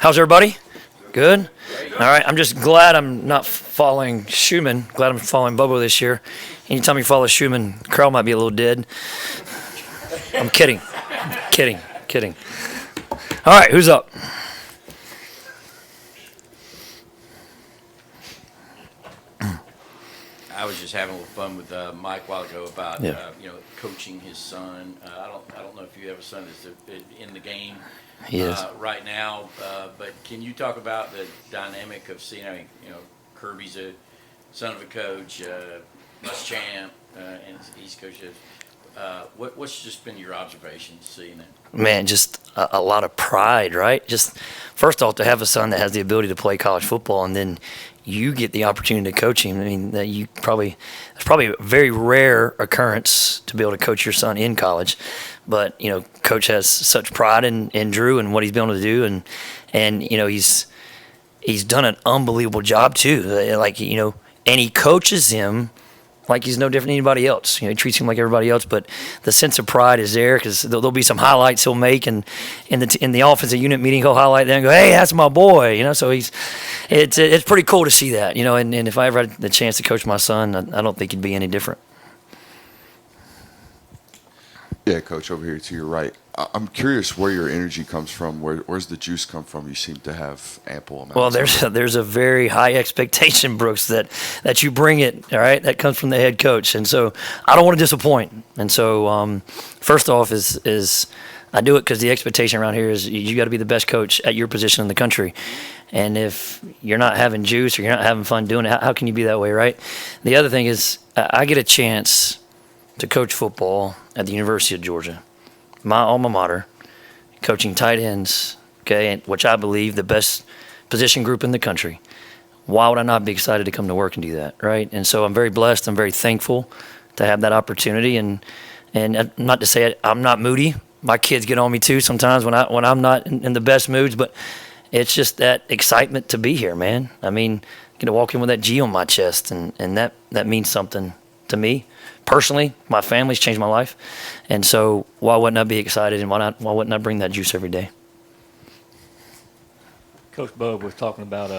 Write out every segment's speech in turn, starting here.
How's everybody? Good? All right, I'm just glad I'm not following Schumann. Glad I'm following Bobo this year. Anytime you follow Schumann, Carl might be a little dead. I'm kidding. Kidding. All right, who's up? I was just having a little fun with Mike a while ago about coaching his son. I don't know if you have a son that's in the game right now, but can you talk about the dynamic of seeing? Kirby's a son of a coach, Muschamp, and he's coached. What's just been your observations seeing that? Man, just a lot of pride, right? Just first off, to have a son that has the ability to play college football, and then you get the opportunity to coach him. I mean, it's probably a very rare occurrence to be able to coach your son in college. But coach has such pride in Drew and what he's been able to do, and he's done an unbelievable job too. And he coaches him like he's no different than anybody else. He treats him like everybody else, but the sense of pride is there because there'll be some highlights he'll make, and in the offensive unit meeting he'll highlight that and go, "Hey, that's my boy." So it's pretty cool to see that. And if I ever had the chance to coach my son, I don't think he'd be any different. Yeah, Coach, over here to your right. I'm curious where your energy comes from. Where's the juice come from? You seem to have ample amount. Well, there's a very high expectation, Brooks, that you bring it. All right, that comes from the head coach, and so I don't want to disappoint. And so first off is I do it because the expectation around here is you got to be the best coach at your position in the country. And if you're not having juice or you're not having fun doing it, how can you be that way, right? The other thing is I get a chance to coach football at the University of Georgia, my alma mater, coaching tight ends, okay, which I believe the best position group in the country. Why would I not be excited to come to work and do that, right? And so I'm very blessed. I'm very thankful to have that opportunity. And not to say it, I'm not moody. My kids get on me too sometimes when I'm not in the best moods, but it's just that excitement to be here, man. I mean, get to walk in with that G on my chest, and that means something to me. Personally, my family's changed my life, and so why wouldn't I be excited, and why wouldn't I bring that juice every day? Coach Bub was talking about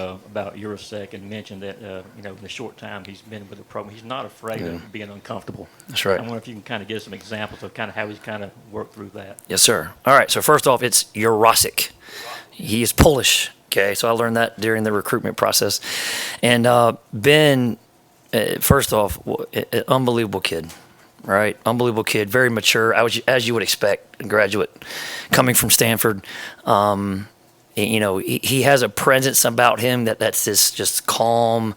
Yurosek and mentioned that in the short time he's been with the program, he's not afraid of being uncomfortable. That's right. I wonder if you can kind of give some examples of kind of how he's kind of worked through that. Yes, sir. All right. So first off, it's Yurosek. He is Polish. Okay, so I learned that during the recruitment process, and Ben. First off, unbelievable kid, right? Unbelievable kid, very mature, as you would expect, a graduate coming from Stanford. He has a presence about him that's this just calm,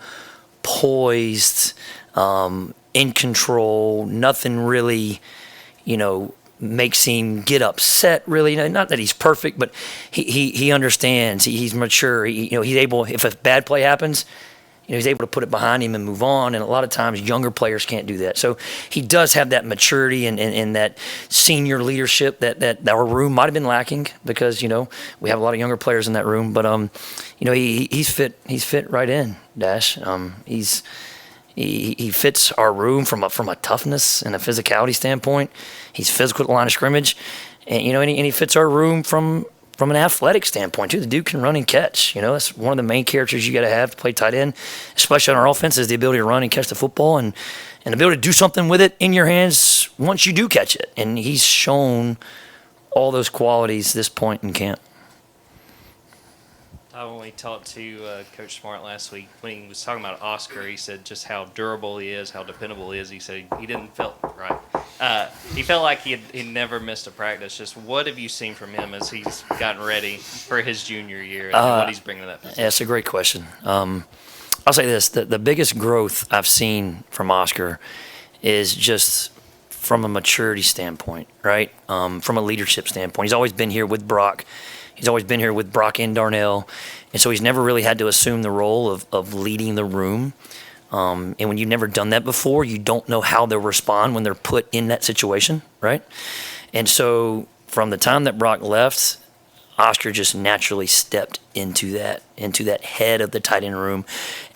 poised, in control. Nothing really, makes him get upset. Really, not that he's perfect, but he understands. He's mature. He's able. If a bad play happens, he's able to put it behind him and move on, and a lot of times younger players can't do that. So he does have that maturity and that senior leadership that our room might have been lacking because, we have a lot of younger players in that room. But, he's fit right in, Dash. He fits our room from a toughness and a physicality standpoint. He's physical at the line of scrimmage, and he fits our room from an athletic standpoint too. The dude can run and catch. That's one of the main characters you got to have to play tight end, especially on our offense, is the ability to run and catch the football and the ability to do something with it in your hands once you do catch it. And he's shown all those qualities this point in camp. I only talked to Coach Smart last week when he was talking about Oscar. He said just how durable he is, how dependable he is. He said he didn't feel right. He felt like he never missed a practice. Just what have you seen from him as he's gotten ready for his junior year and what he's bringing to that position? Yeah, that's a great question. I'll say this: the biggest growth I've seen from Oscar is just from a maturity standpoint, right? From a leadership standpoint. He's always been here with Brock. He's always been here with Brock and Darnell, and so he's never really had to assume the role of leading the room. And when you've never done that before, you don't know how they'll respond when they're put in that situation, right? And so from the time that Brock left, Oscar just naturally stepped into that head of the tight end room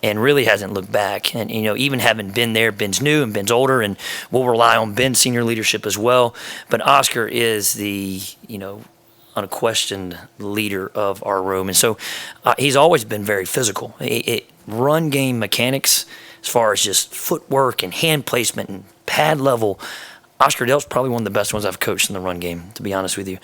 and really hasn't looked back. And, even having been there, Ben's new and Ben's older, and we'll rely on Ben's senior leadership as well. But Oscar is the, unquestioned leader of our room. And so he's always been very physical. Run game mechanics, as far as just footwork and hand placement and pad level, Oscar Delp's probably one of the best ones I've coached in the run game, to be honest with you.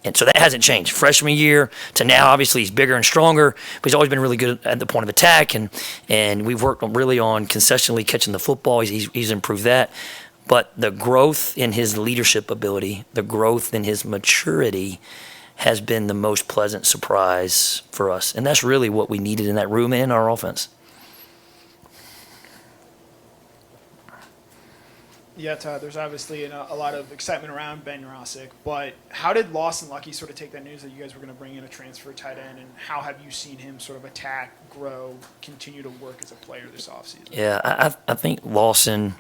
And so that hasn't changed. Freshman year to now, obviously he's bigger and stronger, but he's always been really good at the point of attack, and we've worked really on consistently catching the football. He's improved that. But the growth in his leadership ability, the growth in his maturity has been the most pleasant surprise for us. And that's really what we needed in that room and in our offense. Yeah, Todd, there's obviously a lot of excitement around Ben Yurosek, but how did Lawson Luckie sort of take that news that you guys were going to bring in a transfer tight end, and how have you seen him sort of attack, grow, continue to work as a player this offseason? Yeah, I think Lawson,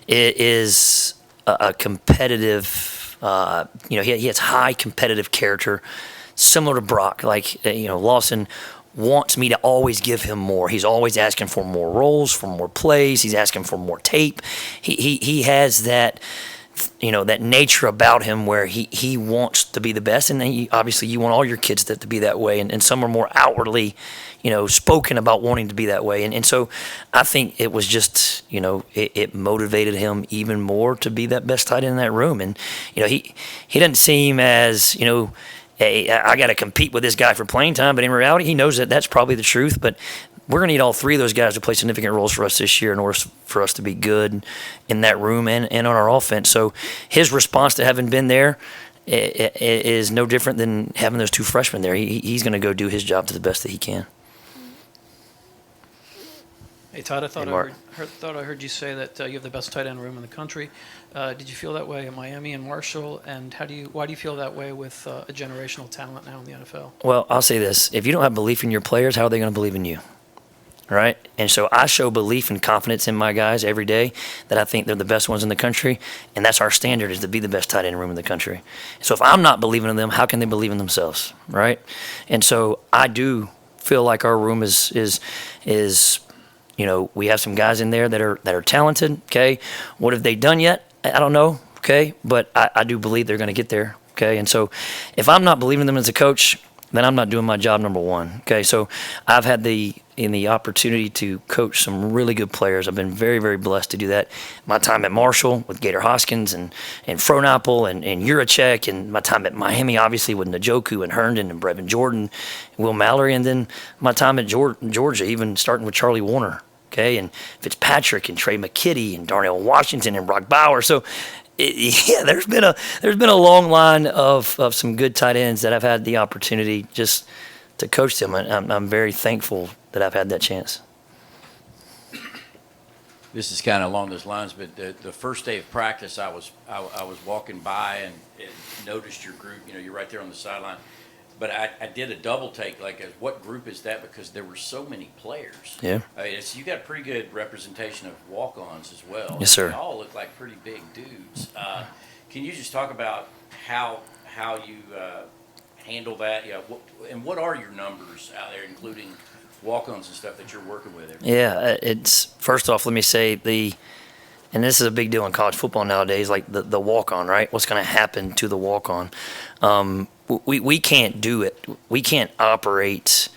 is a competitive, he has high competitive character, similar to Brock. Lawson wants me to always give him more. He's always asking for more roles, for more plays. He's asking for more tape. He has that, that nature about him where he wants to be the best. And then obviously you want all your kids to be that way. And some are more outwardly, spoken about wanting to be that way. And so I think it was just, it motivated him even more to be that best tight end in that room. And, he doesn't seem as, hey, I got to compete with this guy for playing time, but in reality, he knows that that's probably the truth. But we're going to need all three of those guys to play significant roles for us this year in order for us to be good in that room and on our offense. So his response to having been there is no different than having those two freshmen there. He's going to go do his job to the best that he can. Hey, Todd, I thought I heard you say that you have the best tight end room in the country. Did you feel that way in Miami and Marshall? And why do you feel that way with a generational talent now in the NFL? Well, I'll say this. If you don't have belief in your players, how are they going to believe in you? Right? And so I show belief and confidence in my guys every day that I think they're the best ones in the country. And that's our standard, is to be the best tight end room in the country. So if I'm not believing in them, how can they believe in themselves? Right? And so I do feel like our room is we have some guys in there that are talented. Okay, what have they done yet? I don't know. Okay, but I do believe they're going to get there. Okay, and so if I'm not believing in them as a coach, then I'm not doing my job, number one. Okay, so I've had the opportunity to coach some really good players. I've been very, very blessed to do that. My time at Marshall with Gator Hoskins and Frohnapple and Yurosek, and my time at Miami, obviously, with Njoku and Herndon and Brevin Jordan, Will Mallory, and then my time at Georgia, even starting with Charlie Warner. Okay, and Fitzpatrick and Trey McKitty and Darnell Washington and Brock Bauer. So, there's been a long line of some good tight ends that I've had the opportunity just to coach them, and I'm very thankful that I've had that chance. This is kind of along those lines, but the first day of practice, I was walking by and noticed your group. You're right there on the sideline. But I did a double take, what group is that? Because there were so many players. Yeah. You got a pretty good representation of walk-ons as well. Yes, sir. They all look like pretty big dudes. Can you just talk about how you handle that? And what are your numbers out there, including walk-ons and stuff that you're working with? Yeah, it's first off, let me say and this is a big deal in college football nowadays, like the walk-on, right? What's going to happen to the walk-on? We can't do it. We can't operate,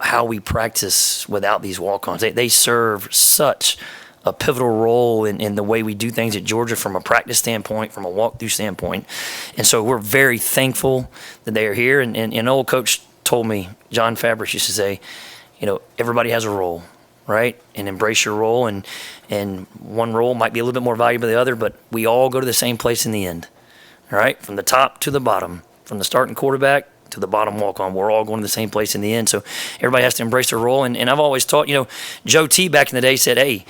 how we practice without these walk-ons. They serve such a pivotal role in the way we do things at Georgia from a practice standpoint, from a walkthrough standpoint. And so we're very thankful that they are here. And an old coach told me, John Fabrice used to say, everybody has a role, right? And embrace your role. And one role might be a little bit more valuable than the other, but we all go to the same place in the end. All right, from the top to the bottom, from the starting quarterback to the bottom walk-on, we're all going to the same place in the end. So everybody has to embrace their role. And I've always taught, Joe T back in the day said, hey,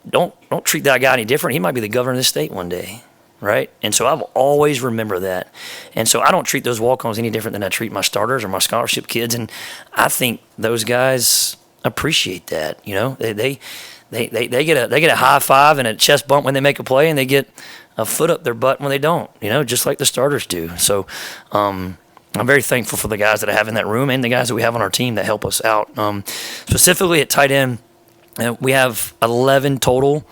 don't treat that guy any different. He might be the governor of the state one day, right? And so I've always remembered that. And so I don't treat those walk-ons any different than I treat my starters or my scholarship kids. And I think those guys appreciate that. They get a high five and a chest bump when they make a play, and they get a foot up their butt when they don't, just like the starters do. So I'm very thankful for the guys that I have in that room and the guys that we have on our team that help us out. Specifically at tight end, we have 11 total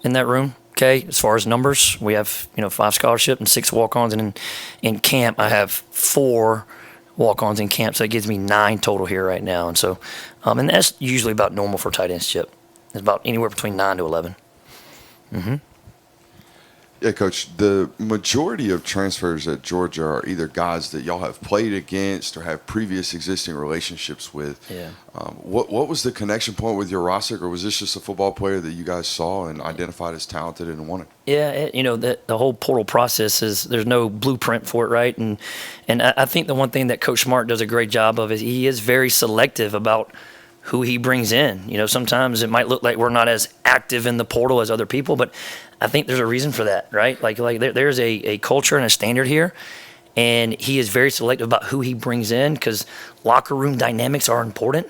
in that room. Okay, as far as numbers, we have 5 scholarship and 6 walk-ons, and in camp I have 4 walk-ons in camp, so that gives me 9 total here right now. And so, and that's usually about normal for tight ends, Chip. It's about anywhere between 9 to 11. Mm-hmm. Yeah, Coach, the majority of transfers at Georgia are either guys that y'all have played against or have previous existing relationships with. Yeah. What was the connection point with Yurosek, or was this just a football player that you guys saw and identified as talented and wanted? Yeah, the whole portal process there's no blueprint for it, right? And I think the one thing that Coach Smart does a great job of is he is very selective about who he brings in. Sometimes it might look like we're not as active in the portal as other people, but I think there's a reason for that, right? Like there's a culture and a standard here, and he is very selective about who he brings in because locker room dynamics are important.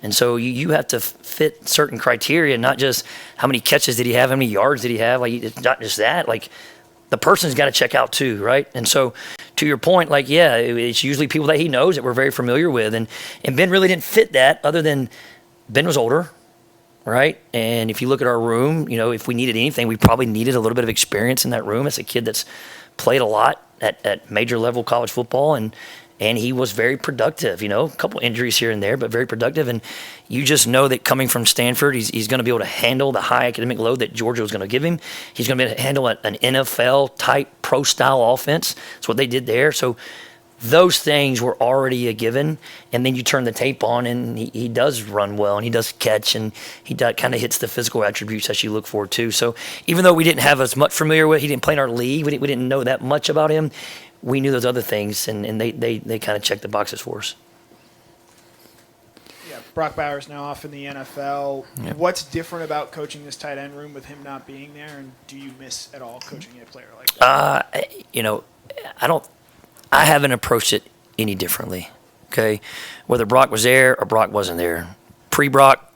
And so you have to fit certain criteria, not just how many catches did he have, how many yards did he have. Like, it's not just that. Like, the person's got to check out too, right? And so to your point, like, yeah, it's usually people that he knows that we're very familiar with. And Ben really didn't fit that other than Ben was older, right? And if you look at our room, if we needed anything, we probably needed a little bit of experience in that room as a kid that's played a lot at major level college football. And he was very productive, a couple injuries here and there, but very productive. And you just know that coming from Stanford, he's going to be able to handle the high academic load that Georgia was going to give him. He's going to be able to handle an NFL-type pro-style offense. That's what they did there. So those things were already a given. And then you turn the tape on, and he does run well, and he does catch, and he kind of hits the physical attributes that you look for, too. So even though we didn't have as much familiar with, he didn't play in our league, we didn't know that much about him, we knew those other things, and they kind of checked the boxes for us. Yeah, Brock Bowers now off in the NFL. Yep. What's different about coaching this tight end room with him not being there, and do you miss at all coaching a player like that? I haven't approached it any differently, okay? Whether Brock was there or Brock wasn't there. Pre-Brock,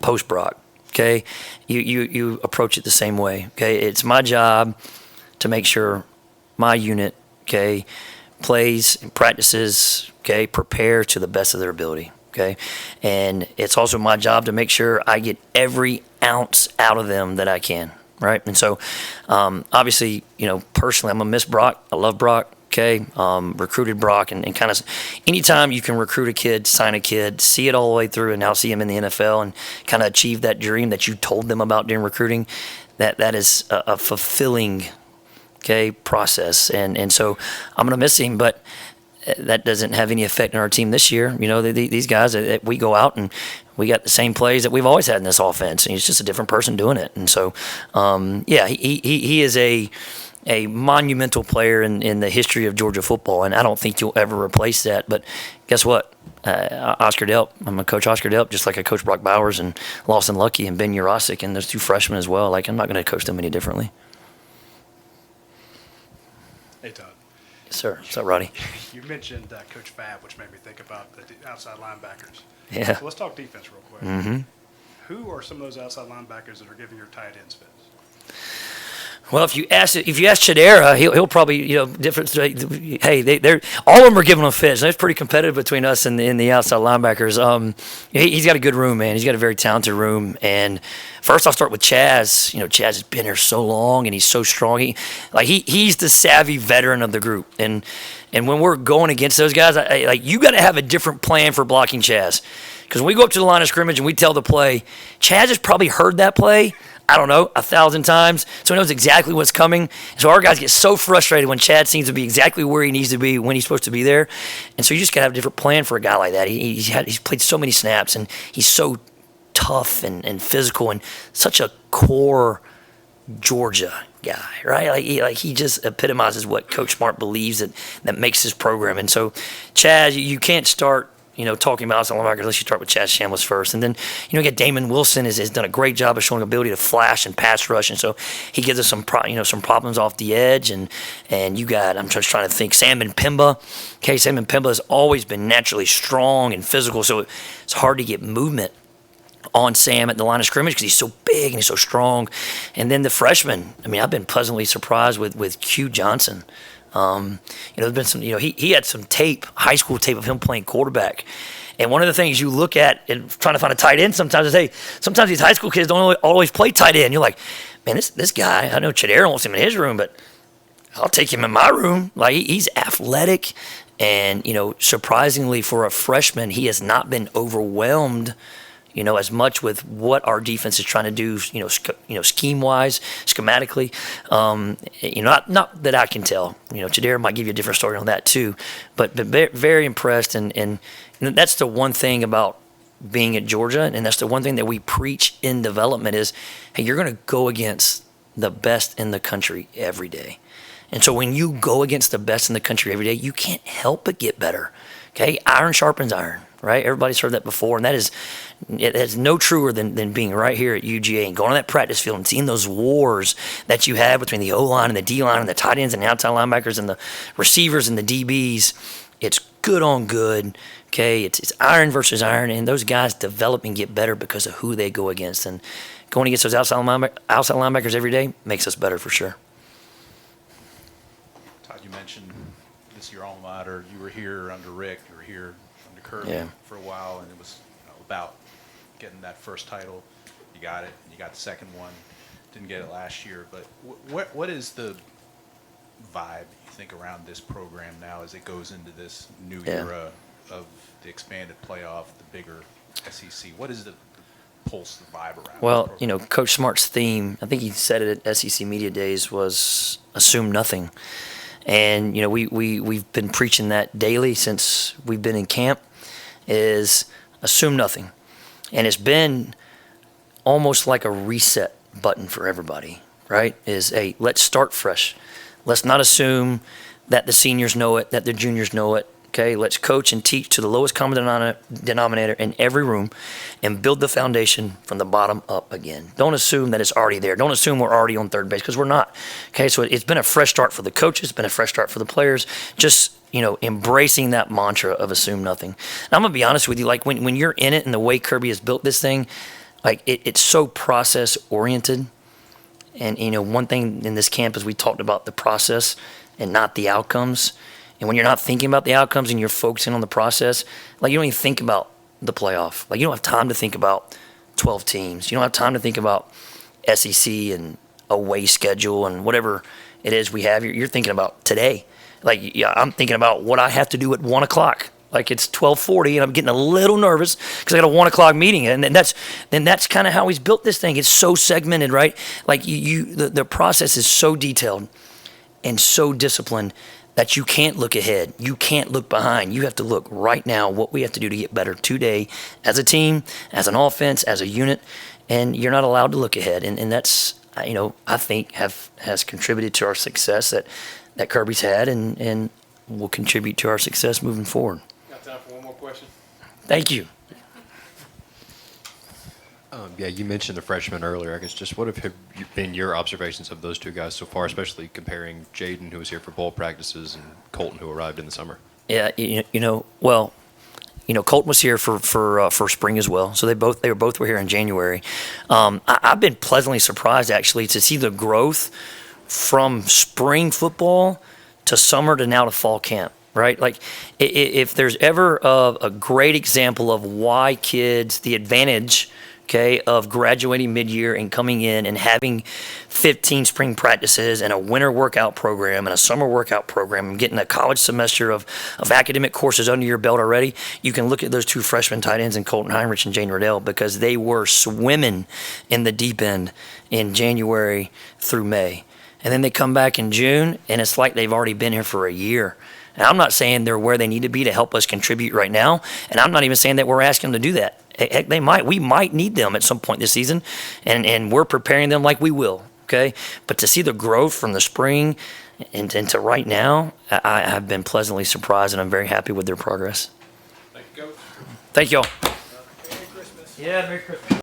post-Brock, okay? You approach it the same way, okay? It's my job to make sure my unit, okay, plays and practices, okay, prepare to the best of their ability, okay? And it's also my job to make sure I get every ounce out of them that I can, right? And so, obviously, personally, I'm going to miss Brock. I love Brock, okay? Recruited Brock, and kind of anytime you can recruit a kid, sign a kid, see it all the way through, and now see him in the NFL and kind of achieve that dream that you told them about during recruiting, that is a fulfilling process. And so I'm going to miss him, but that doesn't have any effect on our team this year. These guys, we go out and we got the same plays that we've always had in this offense, and he's just a different person doing it. And so, he is a monumental player in the history of Georgia football, and I don't think you'll ever replace that. But guess what? Oscar Delp, I'm going to coach Oscar Delp just like I coach Brock Bowers and Lawson Luckie and Ben Yurosek and those 2 freshmen as well. Like, I'm not going to coach them any differently. Hey, Todd. Yes, sir. What's up, Roddy? You mentioned Coach Fab, which made me think about the outside linebackers. Yeah. So let's talk defense real quick. Mm-hmm. Who are some of those outside linebackers that are giving your tight ends fits? Well, if you ask Chidera, he'll probably different. Hey, they're all of them are giving him fits. It's pretty competitive between us and the outside linebackers. He's got a good room, man. He's got a very talented room. And first, I'll start with Chaz. Chaz has been here so long, and he's so strong. He's the savvy veteran of the group. And when we're going against those guys, you got to have a different plan for blocking Chaz. Because when we go up to the line of scrimmage and we tell the play, Chaz has probably heard that play, I don't know, 1,000 times, so he knows exactly what's coming. So our guys get so frustrated when Chad seems to be exactly where he needs to be when he's supposed to be there. And so you just got to have a different plan for a guy like that. He's played so many snaps, and he's so tough and physical and such a core Georgia guy, right? He just epitomizes what Coach Smart believes that makes his program. And so, Chad, you can't start talking about outside linebackers unless you start with Chaz Chambliss first. And then, get Damon Wilson has done a great job of showing ability to flash and pass rush. And so he gives us some problems off the edge. And you got, I'm just trying to think, Sam Mpemba. Okay, Sam Mpemba has always been naturally strong and physical, so it's hard to get movement on Sam at the line of scrimmage because he's so big and he's so strong. And then the freshman, I've been pleasantly surprised with Q Johnson. There's been some, he had some tape, high school tape of him playing quarterback. And one of the things you look at in trying to find a tight end sometimes is, hey, sometimes these high school kids don't always play tight end. You're like, man, this guy, I know Chadera wants him in his room, but I'll take him in my room. Like, he's athletic. And, surprisingly for a freshman, he has not been overwhelmed, as much with what our defense is trying to do, scheme-wise, schematically. Not that I can tell. Chadera might give you a different story on that too. But very impressed. And that's the one thing about being at Georgia, and that's the one thing that we preach in development is, hey, you're going to go against the best in the country every day. And so when you go against the best in the country every day, you can't help but get better. Okay, iron sharpens iron, right? Everybody's heard that before, and it is no truer than being right here at UGA and going on that practice field and seeing those wars that you have between the O-line and the D-line and the tight ends and the outside linebackers and the receivers and the DBs. It's good on good. Okay, it's iron versus iron, and those guys develop and get better because of who they go against. And going against those outside linebackers every day makes us better for sure. You mentioned this is your alma mater. You were here under Rick. You were here under Kirby for a while, and it was about getting that first title. You got it. And you got the second one. Didn't get it last year. But what is the vibe you think around this program now as it goes into this new era of the expanded playoff, the bigger SEC? What is the pulse, the vibe around? Well, Coach Smart's theme, I think he said it at SEC Media Days, was assume nothing. And, we've been preaching that daily since we've been in camp, is assume nothing. And it's been almost like a reset button for everybody, right? Is, hey, let's start fresh. Let's not assume that the seniors know it, that the juniors know it. Okay, let's coach and teach to the lowest common denominator in every room and build the foundation from the bottom up again. Don't assume that it's already there. Don't assume we're already on third base, because we're not. Okay, so it's been a fresh start for the coaches. It's been a fresh start for the players. Just, embracing that mantra of assume nothing. And I'm going to be honest with you, like when you're in it and the way Kirby has built this thing, like it's so process oriented. And, one thing in this camp is we talked about the process and not the outcomes. And when you're not thinking about the outcomes and you're focusing on the process, like you don't even think about the playoff. Like you don't have time to think about 12 teams. You don't have time to think about SEC and away schedule and whatever it is we have. You're thinking about today. Like, I'm thinking about what I have to do at 1 o'clock. Like it's 12:40 and I'm getting a little nervous because I got a 1 o'clock meeting. And that's kind of how he's built this thing. It's so segmented, right? Like the process is so detailed and so disciplined that you can't look ahead. You can't look behind. You have to look right now what we have to do to get better today as a team, as an offense, as a unit, and you're not allowed to look ahead. And that's, I think has contributed to our success that Kirby's had and will contribute to our success moving forward. Got time for one more question? Thank you. You mentioned the freshmen earlier. I guess just what have been your observations of those two guys so far, especially comparing Jaden, who was here for bowl practices, and Colton, who arrived in the summer? Yeah, Colton was here for spring as well. So they were here in January. I've been pleasantly surprised actually to see the growth from spring football to summer to now to fall camp. Right? Like if there's ever a great example of why kids, the advantage, of graduating mid-year and coming in and having 15 spring practices and a winter workout program and a summer workout program and getting a college semester of academic courses under your belt already, you can look at those two freshman tight ends in Colton Heinrich and Jane Riddell, because they were swimming in the deep end in January through May. And then they come back in June, and it's like they've already been here for a year. And I'm not saying they're where they need to be to help us contribute right now, and I'm not even saying that we're asking them to do that. Heck, we might need them at some point this season, and we're preparing them like we will, okay? But to see the growth from the spring and to right now, I have been pleasantly surprised, and I'm very happy with their progress. Thank you, Coach. Thank you all. Merry Christmas. Yeah, Merry Christmas.